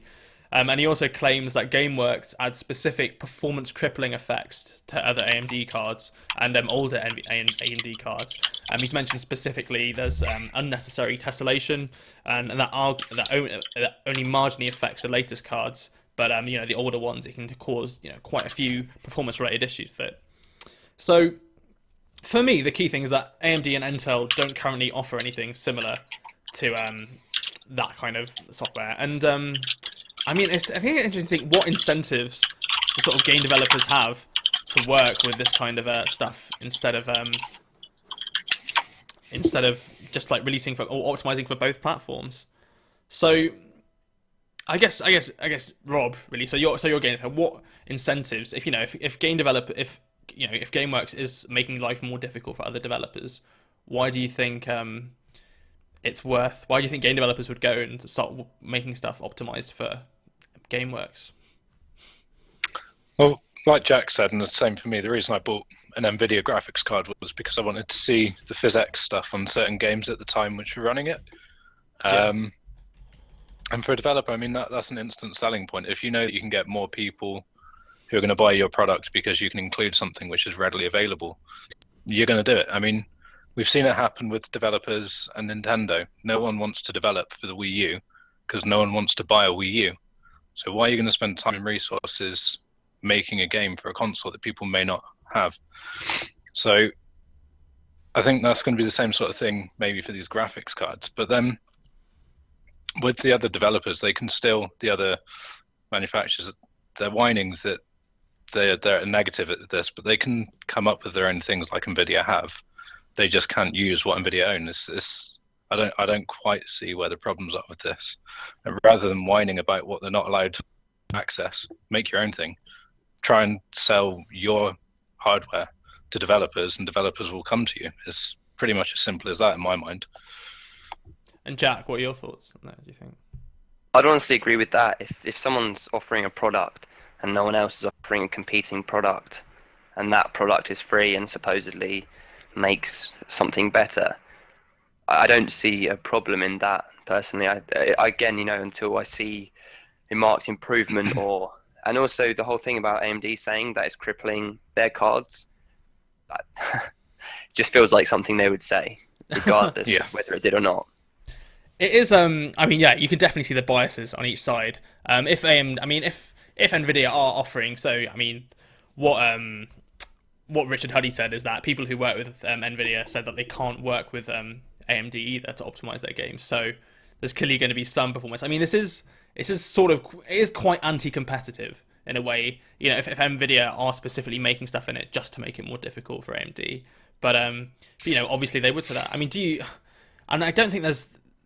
And he also claims that Gameworks adds specific performance crippling effects to other AMD cards and older AMD cards. He's mentioned specifically there's unnecessary tessellation, and that only marginally affects the latest cards. But the older ones, it can cause quite a few performance-related issues with it. So, for me, the key thing is that AMD and Intel don't currently offer anything similar to that kind of software. And I think it's interesting to think what incentives the sort of game developers have to work with this kind of stuff instead of just like releasing or optimizing for both platforms. So I guess Rob, really. So you're game developer. What incentives, if Gameworks is making life more difficult for other developers, why do you think why do you think game developers would go and start making stuff optimized for Gameworks? Well, like Jack said, and the same for me, the reason I bought an Nvidia graphics card was because I wanted to see the PhysX stuff on certain games at the time which were running it. And for a developer, I mean, that's an instant selling point. If you know that you can get more people who are going to buy your product because you can include something which is readily available, you're going to do it. I mean, we've seen it happen with developers and Nintendo. No one wants to develop for the Wii U because no one wants to buy a Wii U. So why are you going to spend time and resources making a game for a console that people may not have? So I think that's going to be the same sort of thing maybe for these graphics cards. But then with the other developers, the other manufacturers, they're whining that they're negative at this, but they can come up with their own things like Nvidia have. They just can't use what Nvidia owns. I don't quite see where the problems are with this. And rather than whining about what they're not allowed to access, make your own thing. Try and sell your hardware to developers, and developers will come to you. It's pretty much as simple as that in my mind. And Jack, what are your thoughts on that, do you think? I'd honestly agree with that. If someone's offering a product and no one else is offering a competing product, and that product is free and supposedly makes something better, I don't see a problem in that personally. Again, until I see a marked improvement, and also the whole thing about AMD saying that it's crippling their cards, that just feels like something they would say, regardless of whether it did or not. It is. You can definitely see the biases on each side. If Nvidia are offering, what Richard Huddy said is that people who work with Nvidia said that they can't work with AMD either to optimize their games. So there's clearly going to be some performance. I mean, it is quite anti-competitive in a way. If Nvidia are specifically making stuff in it just to make it more difficult for AMD, but obviously they would say that. I mean, and I don't think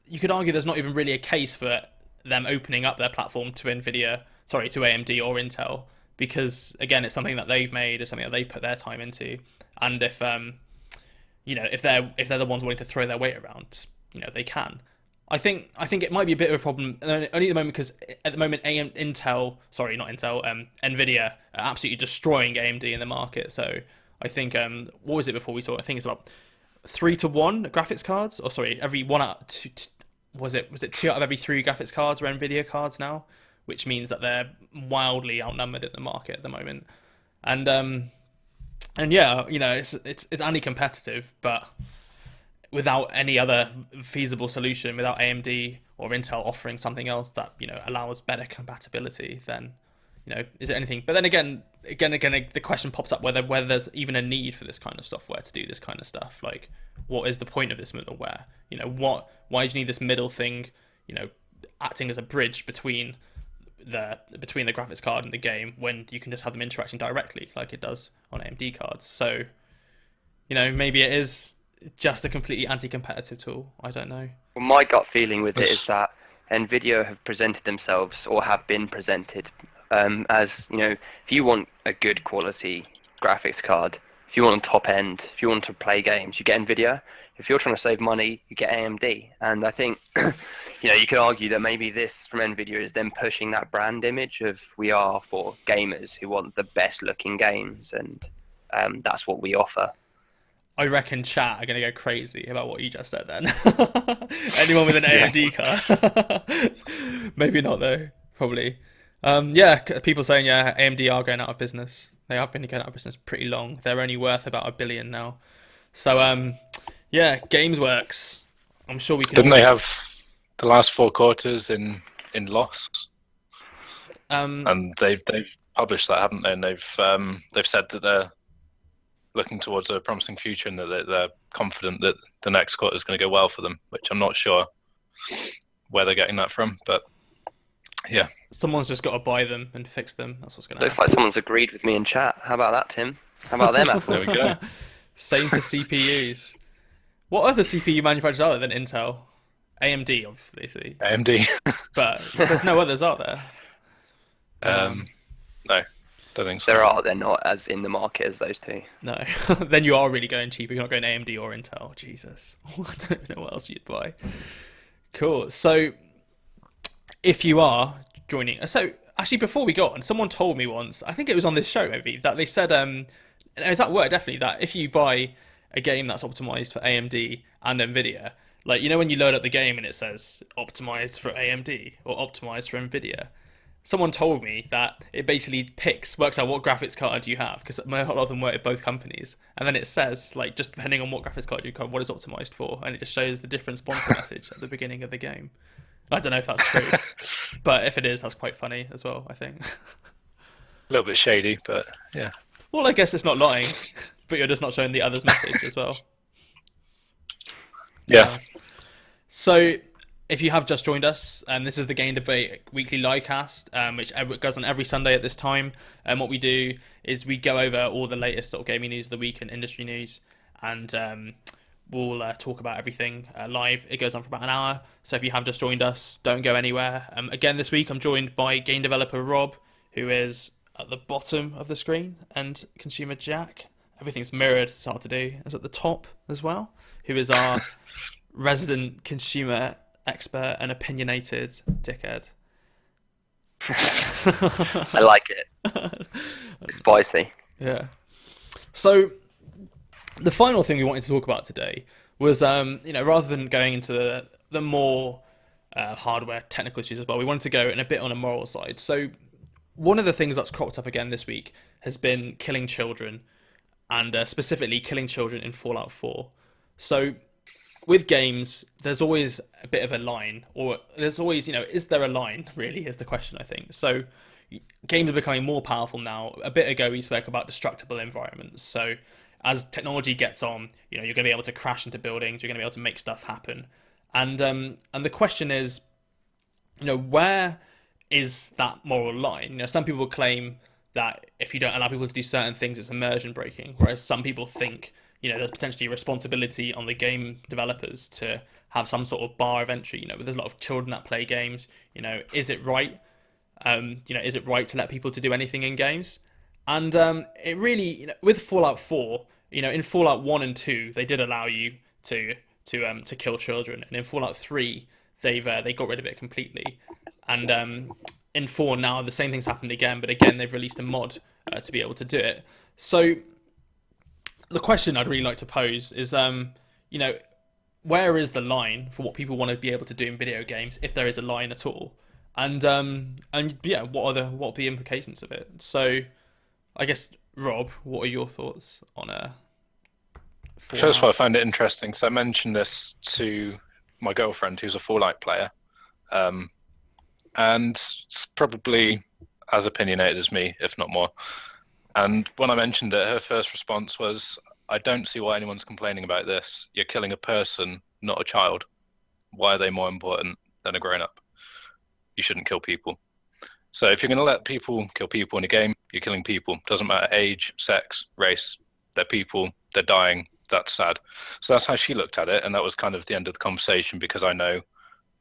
you could argue there's not even really a case for them opening up their platform to AMD or Intel, because again, it's something that they've made, it's something that they put their time into, and if they're the ones wanting to throw their weight around, they can. I think it might be a bit of a problem only at the moment, because at the moment Nvidia are absolutely destroying AMD in the market. So I think what was it before we saw? I think it's about 3-to-1 graphics cards, or every one out two. Was it 2 out of every 3 graphics cards are Nvidia cards now, which means that they're wildly outnumbered in the market at the moment. And it's anti-competitive, but without any other feasible solution, without AMD or Intel offering something else that allows better compatibility, then is it anything? But then again, the question pops up whether there's even a need for this kind of software to do this kind of stuff. Like, what is the point of this middleware? Why do you need this middle thing? Acting as a bridge between the graphics card and the game, when you can just have them interacting directly like it does on AMD cards. So, maybe it is just a completely anti-competitive tool. I don't know. Well, my gut feeling with it is that Nvidia have presented themselves, or have been presented, as if you want a good quality graphics card, if you want a top end, if you want to play games, you get Nvidia. If you're trying to save money, you get AMD. And I think you could argue that maybe this from Nvidia is them pushing that brand image of we are for gamers who want the best looking games, and that's what we offer. I reckon chat are going to go crazy about what you just said then. Anyone with an Yeah. AMD card? Maybe not though, probably. Yeah, people saying, yeah, AMD are going out of business. They have been going out of business pretty long. They're only worth about $1 billion now. So, yeah, Gameworks. I'm sure we can Didn't all... they have the last 4 quarters in loss? And they've published that, haven't they? And they've said that they're looking towards a promising future and that they're confident that the next quarter is going to go well for them, which I'm not sure where they're getting that from, but yeah. Someone's just got to buy them and fix them. That's what's going to Looks happen. like someone's agreed with me in chat. How about that, Tim? How about them apples? There we go. Same for CPUs. What other CPU manufacturers are there than Intel? AMD, obviously. AMD. But there's no others, are there? No, don't think so. There are, they're not as in the market as those two. No. Then you are really going cheap. You're not going AMD or Intel. Jesus. I don't know what else you'd buy. Cool. So, if you are joining... So, actually, before we go on, someone told me once, I think it was on this show maybe, that they said... is that word, definitely, that if you buy a game that's optimized for AMD and Nvidia, like, you know when you load up the game and it says optimized for AMD or optimized for Nvidia, someone told me that it basically works out what graphics card you have, because a lot of them work at both companies, and then it says, like, just depending on what graphics card you have, what it's optimized for, and it just shows the different sponsor message at the beginning of the game. I don't know if that's true, but if it is, that's quite funny as well, I think. A little bit shady, but yeah. Well, I guess it's not lying, but you're just not showing the other's message as well. Yeah. So, if you have just joined us, this is the Game Debate weekly livecast, which goes on every Sunday at this time. And what we do is we go over all the latest sort of gaming news of the week and industry news, and we'll talk about everything live. It goes on for about an hour. So if you have just joined us, don't go anywhere. Again, this week I'm joined by game developer Rob, who is at the bottom of the screen, and consumer Jack. Everything's mirrored, it's hard to do. Is at the top as well, who is our resident consumer expert and opinionated dickhead. I like it. It's spicy. Yeah. So the final thing we wanted to talk about today was, rather than going into the more hardware technical issues as well, we wanted to go in a bit on a moral side. So one of the things that's cropped up again this week has been killing children, and specifically killing children in Fallout 4. So with games, there's always a bit of a line, or there's always, is there a line, really, is the question, I think. So games are becoming more powerful now. A bit ago, we spoke about destructible environments. So as technology gets on, you're going to be able to crash into buildings, you're going to be able to make stuff happen. And the question is, where is that moral line? Some people claim that if you don't allow people to do certain things, it's immersion breaking, whereas some people think, there's potentially a responsibility on the game developers to have some sort of bar of entry. There's a lot of children that play games. Is it right? Is it right to let people to do anything in games? And it really, with Fallout 4, in Fallout 1 and 2, they did allow you to kill children, and in Fallout 3, they got rid of it completely. And in 4 now, the same thing's happened again, but again, they've released a mod to be able to do it. So the question I'd really like to pose is, where is the line for what people want to be able to do in video games, if there is a line at all? And yeah, what are the implications of it? So, I guess, Rob, what are your thoughts on First of all, I find it interesting because I mentioned this to my girlfriend, who's a Fallout player, and it's probably as opinionated as me, if not more. And when I mentioned it, her first response was, I don't see why anyone's complaining about this. You're killing a person, not a child. Why are they more important than a grown-up? You shouldn't kill people. So if you're going to let people kill people in a game, you're killing people. Doesn't matter age, sex, race. They're people. They're dying. That's sad. So that's how she looked at it, and that was kind of the end of the conversation, because I know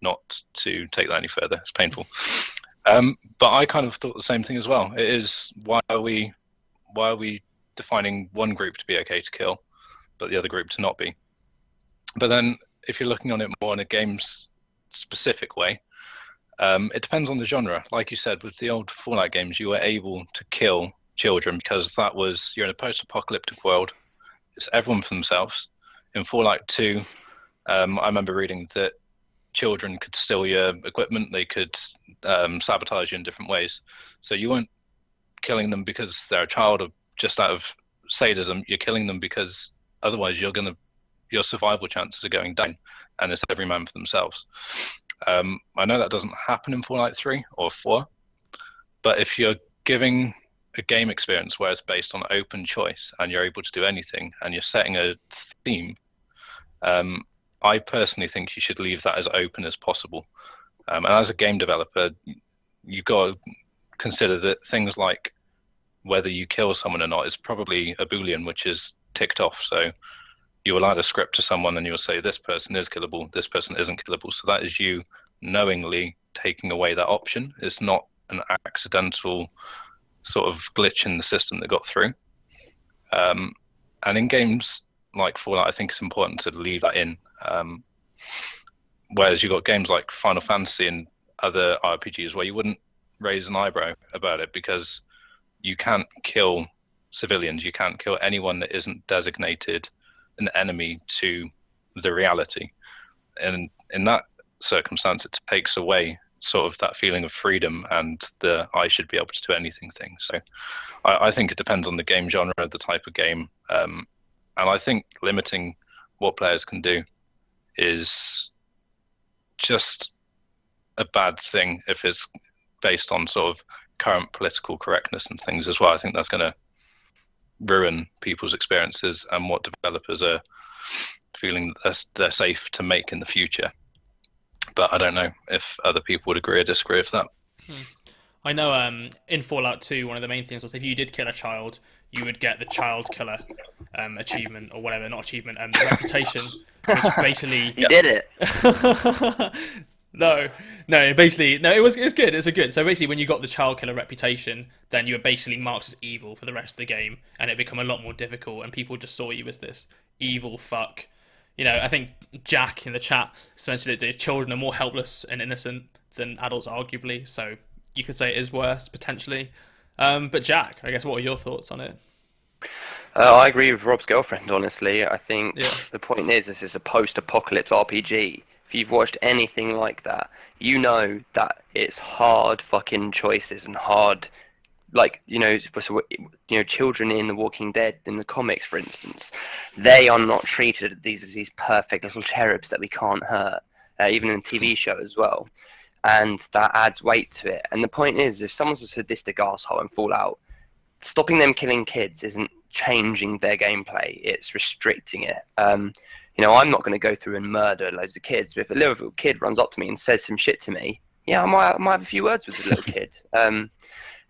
not to take that any further. It's painful. But I kind of thought the same thing as well. It is, why are we defining one group to be okay to kill, but the other group to not be? But then if you're looking on it more in a games specific way. It depends on the genre. Like you said, with the old Fallout games, you were able to kill children because you're in a post-apocalyptic world. It's everyone for themselves. In Fallout 2, I remember reading that children could steal your equipment. They could sabotage you in different ways. So you weren't killing them because they're a child or just out of sadism. You're killing them because otherwise your survival chances are going down, and it's every man for themselves. I know that doesn't happen in Fallout 3 or 4, but if you're giving a game experience where it's based on open choice and you're able to do anything and you're setting a theme, I personally think you should leave that as open as possible. And as a game developer, you've got to consider that things like whether you kill someone or not is probably a Boolean, which is ticked off. So you will add a script to someone and you'll say this person is killable, this person isn't killable. So that is you knowingly taking away that option. It's not an accidental sort of glitch in the system that got through. And in games like Fallout, I think it's important to leave that in. Whereas you've got games like Final Fantasy and other RPGs where you wouldn't raise an eyebrow about it because you can't kill civilians. You can't kill anyone that isn't designated an enemy to the reality. And in that circumstance, it takes away sort of that feeling of freedom and the I should be able to do anything thing. So I think it depends on the game genre, the type of game. And I think limiting what players can do is just a bad thing if it's based on sort of current political correctness and things as well. I think that's going to ruin people's experiences and what developers are feeling they're safe to make in the future. But I don't know if other people would agree or disagree with that. I know in Fallout 2, one of the main things was if you did kill a child, you would get the child killer achievement or whatever, not achievement, the reputation, which basically... You did it! No, basically, no, it was good, it's good. So basically, when you got the child killer reputation, then you were basically marked as evil for the rest of the game, and it became a lot more difficult, and people just saw you as this evil fuck. You know, I think Jack in the chat mentioned that children are more helpless and innocent than adults, arguably, so you could say it is worse, potentially. But Jack, I guess, what are your thoughts on it? I agree with Rob's girlfriend, honestly. I think Yeah. the point is this is a post-apocalypse RPG. If you've watched anything like that, you know that it's hard fucking choices and hard, like, children in The Walking Dead, in the comics, for instance, they are not treated as these perfect little cherubs that we can't hurt, even in the TV show as well. And that adds weight to it. And the point is, if someone's a sadistic asshole in Fallout, stopping them killing kids isn't changing their gameplay, it's restricting it. I'm not going to go through and murder loads of kids, but if a little kid runs up to me and says some shit to me, yeah, I might have a few words with this little kid. And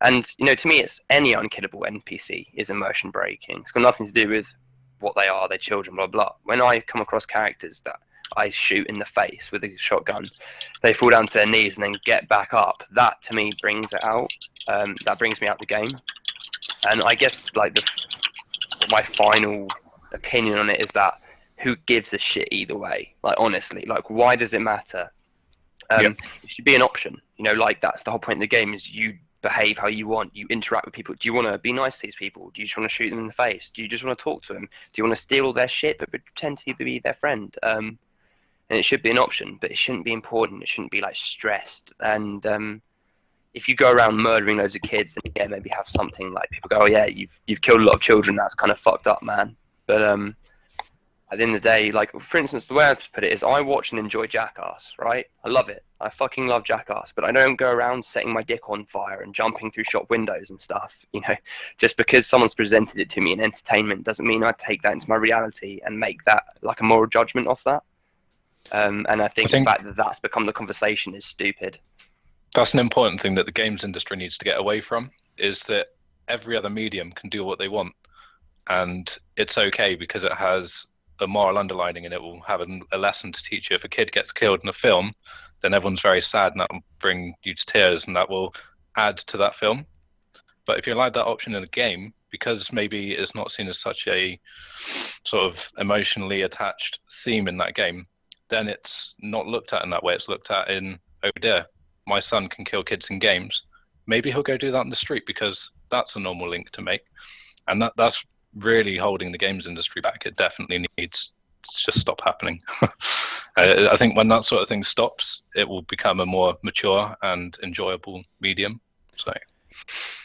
to me, it's any unkillable NPC is immersion breaking. It's got nothing to do with what they are, they're children, blah, blah. When I come across characters that I shoot in the face with a shotgun, they fall down to their knees and then get back up, that to me brings it out. That brings me out the game. And I guess my final opinion on it is that who gives a shit either way? Like, honestly, why does it matter? It should be an option. That's the whole point of the game, is you behave how you want. You interact with people. Do you want to be nice to these people? Do you just want to shoot them in the face? Do you just want to talk to them? Do you want to steal all their shit but pretend to be their friend? And it should be an option, but it shouldn't be important. It shouldn't be stressed. And if you go around murdering loads of kids, then yeah, maybe have something like people go, oh yeah, you've killed a lot of children. That's kind of fucked up, man. But at the end of the day, for instance, the way I put it is I watch and enjoy Jackass, right? I love it. I fucking love Jackass, but I don't go around setting my dick on fire and jumping through shop windows and stuff. Just because someone's presented it to me in entertainment doesn't mean I take that into my reality and make that a moral judgment off that. And I think the fact that that's become the conversation is stupid. That's an important thing that the games industry needs to get away from, is that every other medium can do what they want. And it's okay because it has a moral underlining and it will have a lesson to teach you. If a kid gets killed in a film, then everyone's very sad and that will bring you to tears and that will add to that film. But if you allowed that option in a game, because maybe it's not seen as such a sort of emotionally attached theme in that game, then it's not looked at in that way. It's looked at in, oh dear, my son can kill kids in games. Maybe he'll go do that in the street because that's a normal link to make. And that's really holding the games industry back. It definitely needs to just stop happening. I think when that sort of thing stops, it will become a more mature and enjoyable medium. So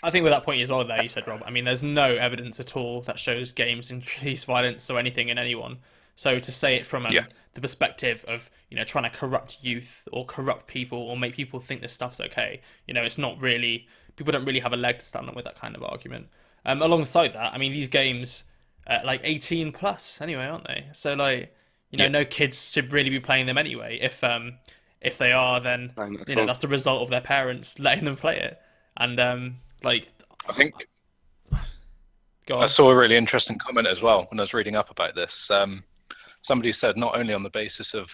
I think with that point as well there, you said, Rob, I mean, there's no evidence at all that shows games increase violence or anything in anyone. So to say it from the perspective of, trying to corrupt youth or corrupt people or make people think this stuff's okay, it's not really, people don't really have a leg to stand on with that kind of argument. Alongside that, I mean, these games are like 18 plus anyway, aren't they? So like, no kids should really be playing them anyway. If they are, then, that's the result of their parents letting them play it. And I think go on. I saw a really interesting comment as well when I was reading up about this. Somebody said not only on the basis of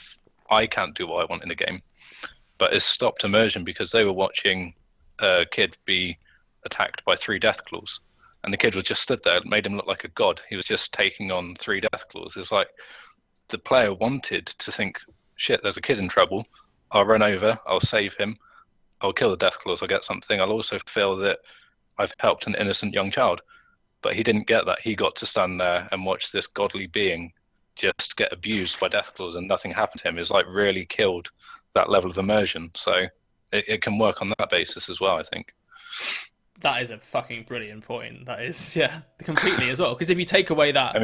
I can't do what I want in a game, but it's stopped immersion because they were watching a kid be attacked by 3 death claws, and the kid was just stood there. It made him look like a god. He was just taking on 3 death claws. It's like the player wanted to think, shit, there's a kid in trouble. I'll run over. I'll save him. I'll kill the death claws. I'll get something. I'll also feel that I've helped an innocent young child. But he didn't get that. He got to stand there and watch this godly being just get abused by death claws and nothing happened to him. It's like really killed that level of immersion. So it can work on that basis as well, I think. That is a fucking brilliant point. That is, completely as well. Because if you take away that,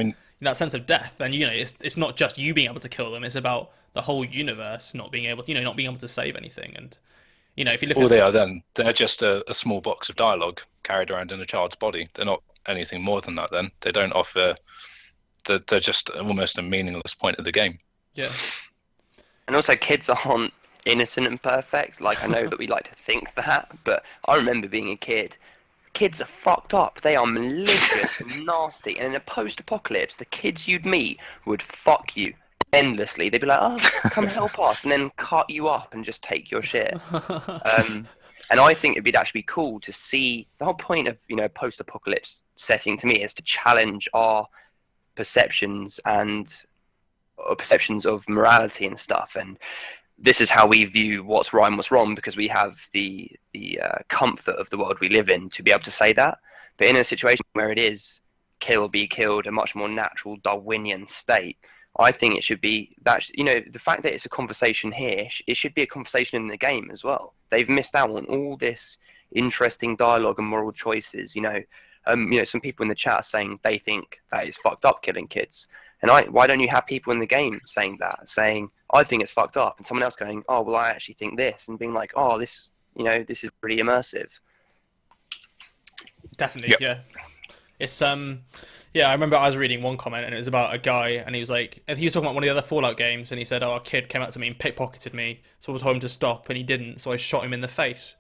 that sense of death, then it's not just you being able to kill them. It's about the whole universe not being able, not being able to save anything. And if you look all they are then, they're just a small box of dialogue carried around in a child's body. They're not anything more than that. Then they don't offer. They're just almost a meaningless point of the game. Yeah. And also, kids aren't innocent and perfect. Like, I know that we like to think that, but I remember being a kid. Kids are fucked up. They are malicious and nasty. And in a post-apocalypse, the kids you'd meet would fuck you endlessly. They'd be like, "Oh, come help us," and then cut you up and just take your shit. And I think it'd actually be cool to see the whole point of post-apocalypse setting to me is to challenge our perceptions and perceptions of morality and stuff. And this is how we view what's right and what's wrong because we have the comfort of the world we live in to be able to say that. But in a situation where it is kill, be killed, a much more natural Darwinian state, I think it should be that, the fact that it's a conversation here, it should be a conversation in the game as well. They've missed out on all this interesting dialogue and moral choices. Some people in the chat are saying they think that it's fucked up killing kids. And why don't you have people in the game saying that, saying, I think it's fucked up, and someone else going, oh, well, I actually think this, and being like, oh, this is pretty immersive. Definitely, yeah. It's I remember I was reading one comment and it was about a guy and he was like, he was talking about one of the other Fallout games and he said, a kid came up to me and pickpocketed me, so I told him to stop and he didn't, so I shot him in the face.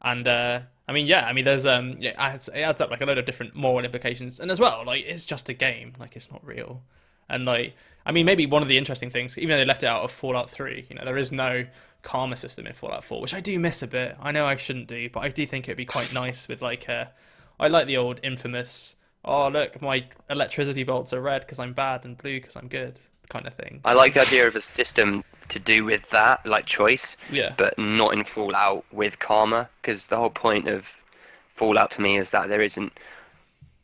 And there's it adds up like a load of different moral implications, and as well, like, it's just a game, like, it's not real. And like, maybe one of the interesting things, even though they left it out of Fallout 3, there is no karma system in Fallout 4, which I do miss a bit. I know I shouldn't do, but I do think it'd be quite nice with like I like the old infamous, oh look, my electricity bolts are red because I'm bad and blue because I'm good, kind of thing. I like the idea of a system to do with that, like choice, but not in Fallout with karma, because the whole point of Fallout to me is that there isn't,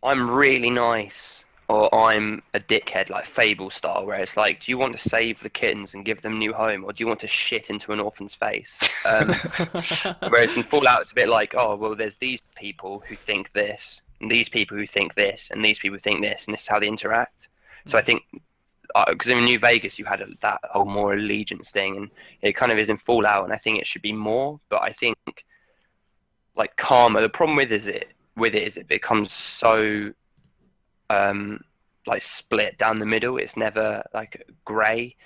I'm really nice or I'm a dickhead, like Fable style, where it's like, do you want to save the kittens and give them new home, or do you want to shit into an orphan's face? Whereas in Fallout it's a bit like, oh well, there's these people who think this, and these people who think this, and these people who think this, and this is how they interact. So I think, because in New Vegas you had that whole more allegiance thing, and it kind of is in Fallout, and I think it should be more. But I think, like, karma, the problem with it is it becomes so like split down the middle. It's never like grey,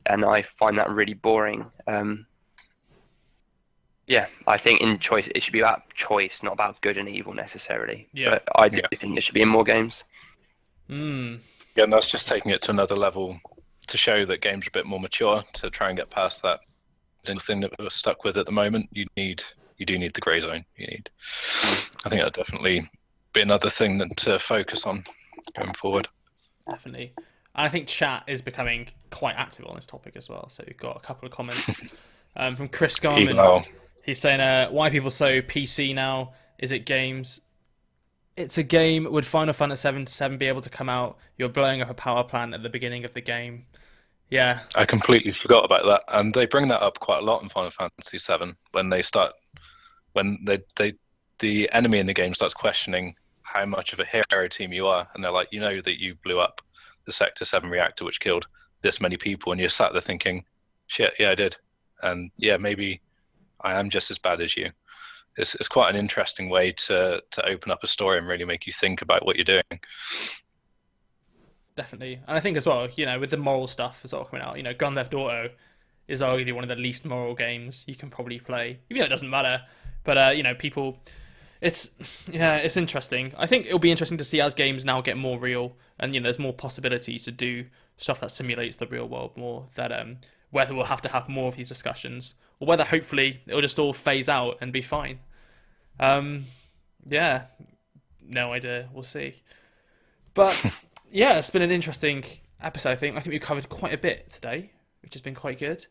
and I find that really boring. I think in choice it should be about choice, not about good and evil necessarily. But I do think it should be in more games. Yeah, and that's just taking it to another level to show that games are a bit more mature, to try and get past that thing that we're stuck with at the moment. You do need the grey zone. I think that'll definitely be another thing to focus on going forward. Definitely. And I think chat is becoming quite active on this topic as well. So we've got a couple of comments from Chris Garman. Wow. He's saying, why are people so PC now? Is it games? It's a game. Would Final Fantasy VII be able to come out? You're blowing up a power plant at the beginning of the game. Yeah. I completely forgot about that, and they bring that up quite a lot in Final Fantasy VII when the enemy in the game starts questioning how much of a hero team you are, and they're like, you know that you blew up the Sector 7 reactor, which killed this many people, and you're sat there thinking, shit, yeah, I did, and yeah, maybe I am just as bad as you. It's quite an interesting way to open up a story and really make you think about what you're doing. Definitely. And I think as well, with the moral stuff as well coming out, Grand Theft Auto is arguably one of the least moral games you can probably play, even though it doesn't matter. But, people, it's interesting. I think it'll be interesting to see as games now get more real and, there's more possibilities to do stuff that simulates the real world more, that whether we'll have to have more of these discussions or whether hopefully it'll just all phase out and be fine. Yeah, no idea. We'll see. But yeah, it's been an interesting episode. I think we've covered quite a bit today, which has been quite good.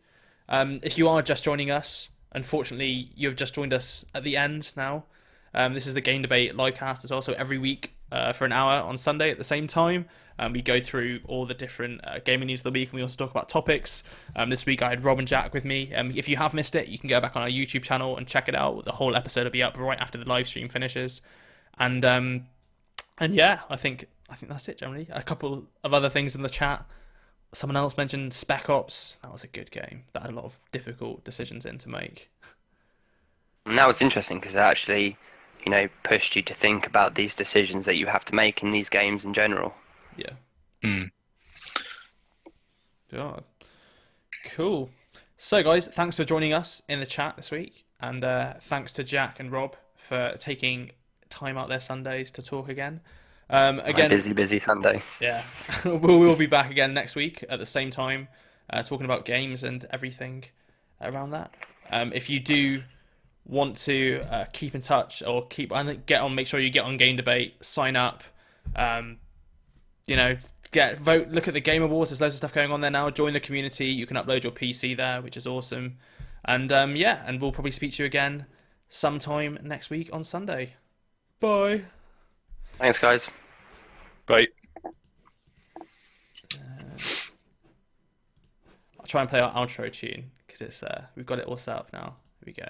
If you are just joining us, unfortunately, you've just joined us at the end now. This is the Game Debate Livecast as well. So every week for an hour on Sunday at the same time, we go through all the different gaming news of the week, and we also talk about topics. This week I had Rob and Jack with me. If you have missed it, you can go back on our YouTube channel and check it out. The whole episode will be up right after the live stream finishes. And yeah, I think that's it generally. A couple of other things in the chat. Someone else mentioned Spec Ops. That was a good game. That had a lot of difficult decisions in to make. And that was interesting because it actually, pushed you to think about these decisions that you have to make in these games in general. Yeah. Mm. Yeah. Cool. So, guys, thanks for joining us in the chat this week. And thanks to Jack and Rob for taking time out their Sundays to talk again. Again, busy Sunday. Yeah. we'll be back again next week at the same time, talking about games and everything around that. If you do want to keep in touch or make sure you get on Game Debate, sign up, vote, look at the Game Awards. There's loads of stuff going on there now. Join the community. You can upload your PC there, which is awesome. And and we'll probably speak to you again sometime next week on Sunday. Bye. Thanks, guys. Bye. I'll try and play our outro tune because it's we've got it all set up now. Here we go.